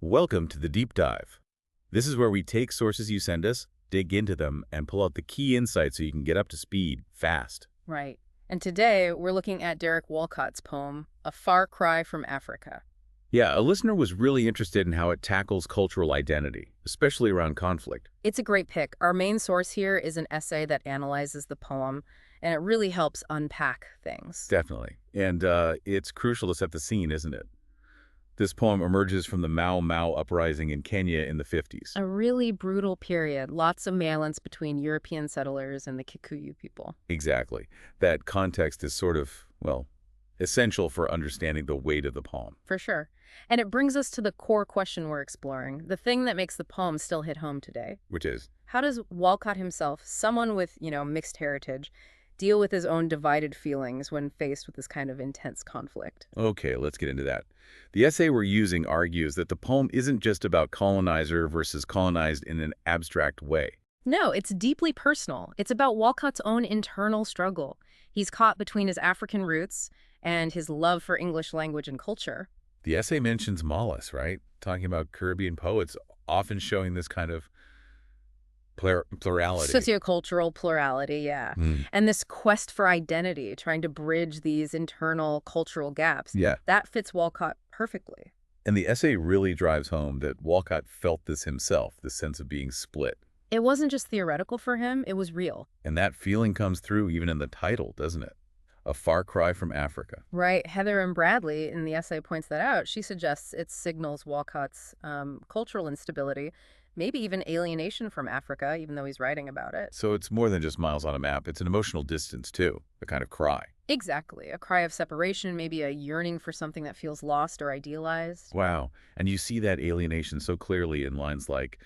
Welcome to the Deep Dive. This is where we take sources you send us, dig into them, and pull out the key insights so you can get up to speed fast. Right. And today we're looking at Derek Walcott's poem, A Far Cry from Africa. Yeah, a listener was really interested in how it tackles cultural identity, especially around conflict. It's a great pick. Our main source here is an essay that analyzes the poem, and it really helps unpack things. Definitely. And it's crucial to set the scene, isn't it? This poem emerges from the Mau Mau uprising in Kenya in the 50s. A really brutal period, lots of melee between European settlers and the Kikuyu people. Exactly. That context is sort of, well, essential for understanding the weight of the poem. For sure. And it brings us to the core question we're exploring, the thing that makes the poem still hit home today. Which is? How does Walcott himself, someone with, mixed heritage, deal with his own divided feelings when faced with this kind of intense conflict? Okay, let's get into that. The essay we're using argues that the poem isn't just about colonizer versus colonized in an abstract way. No, it's deeply personal. It's about Walcott's own internal struggle. He's caught between his African roots and his love for English language and culture. The essay mentions Mollis, right? Talking about Caribbean poets often showing this kind of plurality. Sociocultural plurality, yeah. And this quest for identity, trying to bridge these internal cultural gaps. Yeah. That fits Walcott perfectly. And the essay really drives home that Walcott felt this himself, this sense of being split. It wasn't just theoretical for him, it was real. And that feeling comes through even in the title, doesn't it? A Far Cry from Africa. Right. Heather and Bradley in the essay points that out. She suggests it signals Walcott's cultural instability, maybe even alienation from Africa, even though he's writing about it. So it's more than just miles on a map. It's an emotional distance, too, a kind of cry. Exactly. A cry of separation, maybe a yearning for something that feels lost or idealized. Wow. And you see that alienation so clearly in lines like,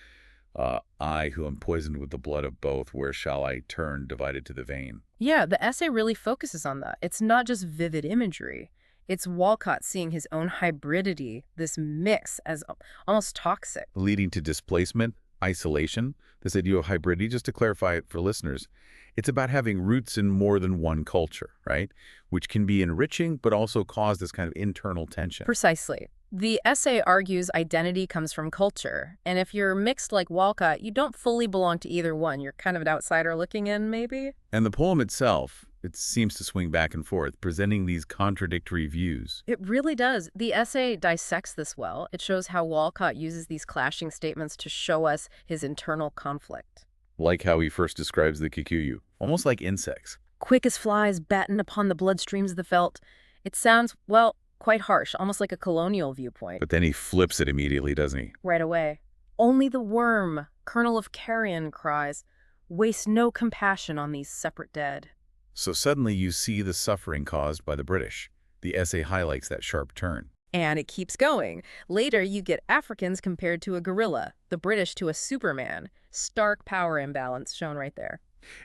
I who am poisoned with the blood of both, where shall I turn, divided to the vein? Yeah, the essay really focuses on that. It's not just vivid imagery. It's Walcott seeing his own hybridity, this mix, as almost toxic. Leading to displacement, isolation. This idea of hybridity, just to clarify it for listeners, it's about having roots in more than one culture, right? Which can be enriching, but also cause this kind of internal tension. Precisely. The essay argues identity comes from culture, and if you're mixed like Walcott, you don't fully belong to either one. You're kind of an outsider looking in, maybe? And the poem itself, it seems to swing back and forth, presenting these contradictory views. It really does. The essay dissects this well. It shows how Walcott uses these clashing statements to show us his internal conflict. Like how he first describes the Kikuyu, almost like insects. Quick as flies batten upon the bloodstreams of the veldt. It sounds, well, quite harsh, almost like a colonial viewpoint. But then he flips it immediately, doesn't he? Right away. Only the worm, kernel of carrion, cries, waste no compassion on these separate dead. So suddenly you see the suffering caused by the British. The essay highlights that sharp turn. And it keeps going. Later, you get Africans compared to a gorilla, the British to a Superman. Stark power imbalance shown right there.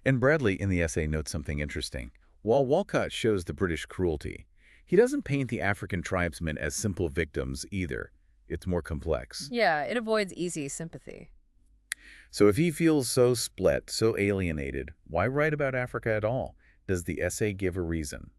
And Bradley in the essay notes something interesting. While Walcott shows the British cruelty, he doesn't paint the African tribesmen as simple victims either. It's more complex. Yeah, it avoids easy sympathy. So if he feels so split, so alienated, why write about Africa at all? Does the essay give a reason?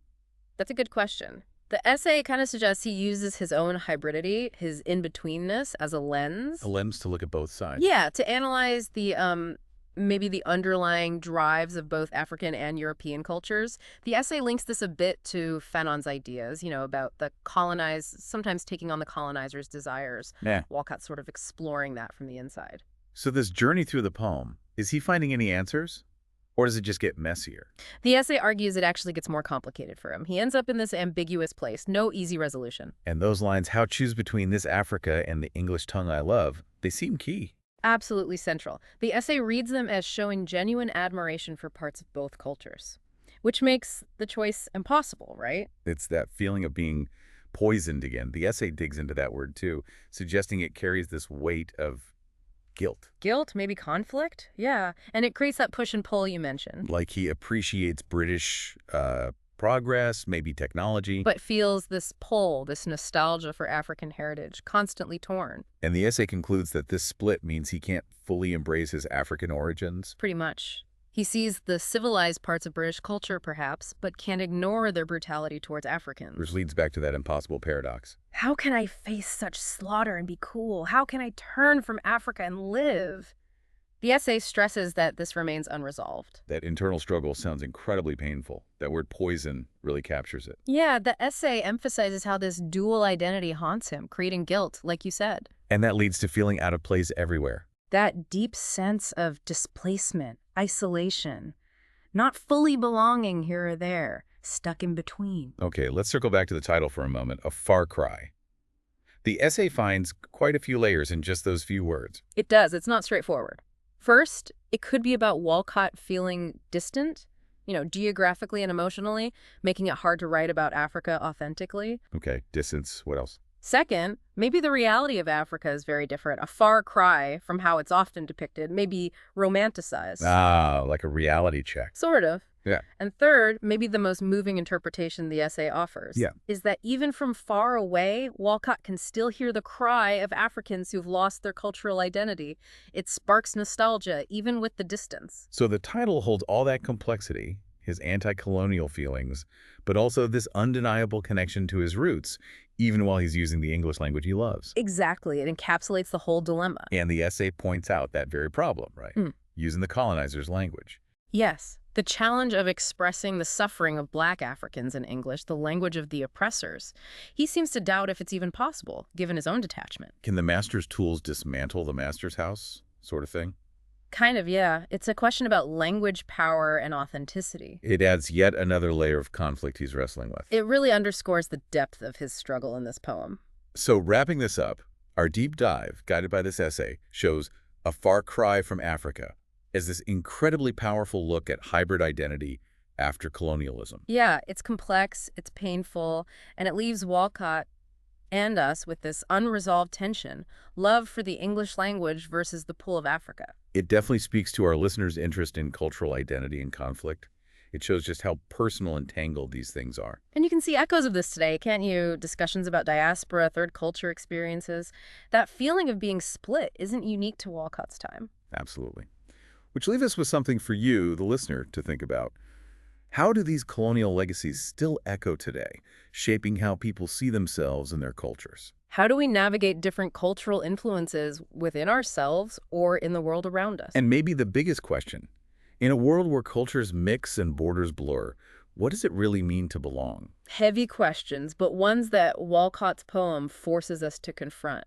That's a good question. The essay kind of suggests he uses his own hybridity, his in-betweenness, as a lens. A lens to look at both sides. Yeah, to analyze the maybe the underlying drives of both African and European cultures. The essay links this a bit to Fanon's ideas, about the colonized, sometimes taking on the colonizer's desires. Yeah. Walcott sort of exploring that from the inside. So this journey through the poem, is he finding any answers? Or does it just get messier? The essay argues it actually gets more complicated for him. He ends up in this ambiguous place, no easy resolution. And those lines, how choose between this Africa and the English tongue I love, they seem key. Absolutely central. The essay reads them as showing genuine admiration for parts of both cultures, which makes the choice impossible, right? It's that feeling of being poisoned again. The essay digs into that word too, suggesting it carries this weight of guilt. Guilt, maybe conflict? Yeah. And it creates that push and pull you mentioned. Like he appreciates British progress, maybe technology. But feels this pull, this nostalgia for African heritage, constantly torn. And the essay concludes that this split means he can't fully embrace his African origins. Pretty much. He sees the civilized parts of British culture, perhaps, but can't ignore their brutality towards Which Africans. leads back to that impossible paradox. How can I face such slaughter and be cool? How can I turn from Africa and live? The essay stresses that this remains unresolved. That internal struggle sounds incredibly painful. That word poison really captures it. Yeah, the essay emphasizes how this dual identity haunts him, creating guilt, like you said. And that leads to feeling out of place everywhere. That deep sense of displacement, isolation, not fully belonging here or there, stuck in between. Okay, let's circle back to the title for a moment, A Far Cry. The essay finds quite a few layers in just those few words. It does. It's not straightforward. First, it could be about Walcott feeling distant, geographically and emotionally, making it hard to write about Africa authentically. Okay, distance, what else? Second, maybe the reality of Africa is very different, a far cry from how it's often depicted, maybe romanticized. Ah, like a reality check. Sort of. Yeah. And third, maybe the most moving interpretation the essay offers is that even from far away, Walcott can still hear the cry of Africans who've lost their cultural identity. It sparks nostalgia, even with the distance. So the title holds all that complexity, his anti-colonial feelings, but also this undeniable connection to his roots, even while he's using the English language he loves. Exactly. It encapsulates the whole dilemma. And the essay points out that very problem, right? Using the colonizer's language. Yes. The challenge of expressing the suffering of Black Africans in English, the language of the oppressors. He seems to doubt if it's even possible, given his own detachment. Can the master's tools dismantle the master's house, sort of thing? Kind of, yeah. It's a question about language, power, and authenticity. It adds yet another layer of conflict he's wrestling with. It really underscores the depth of his struggle in this poem. So wrapping this up, our deep dive, guided by this essay, shows A Far Cry from Africa as this incredibly powerful look at hybrid identity after colonialism. Yeah, it's complex, it's painful, and it leaves Walcott and us with this unresolved tension, love for the English language versus the pull of Africa. It definitely speaks to our listeners' interest in cultural identity and conflict. It shows just how personal and tangled these things are. And you can see echoes of this today, can't you? Discussions about diaspora, third culture experiences. That feeling of being split isn't unique to Walcott's time. Absolutely. Which leaves us with something for you, the listener, to think about. How do these colonial legacies still echo today, shaping how people see themselves and their cultures? How do we navigate different cultural influences within ourselves or in the world around us? And maybe the biggest question, in a world where cultures mix and borders blur, what does it really mean to belong? Heavy questions, but ones that Walcott's poem forces us to confront.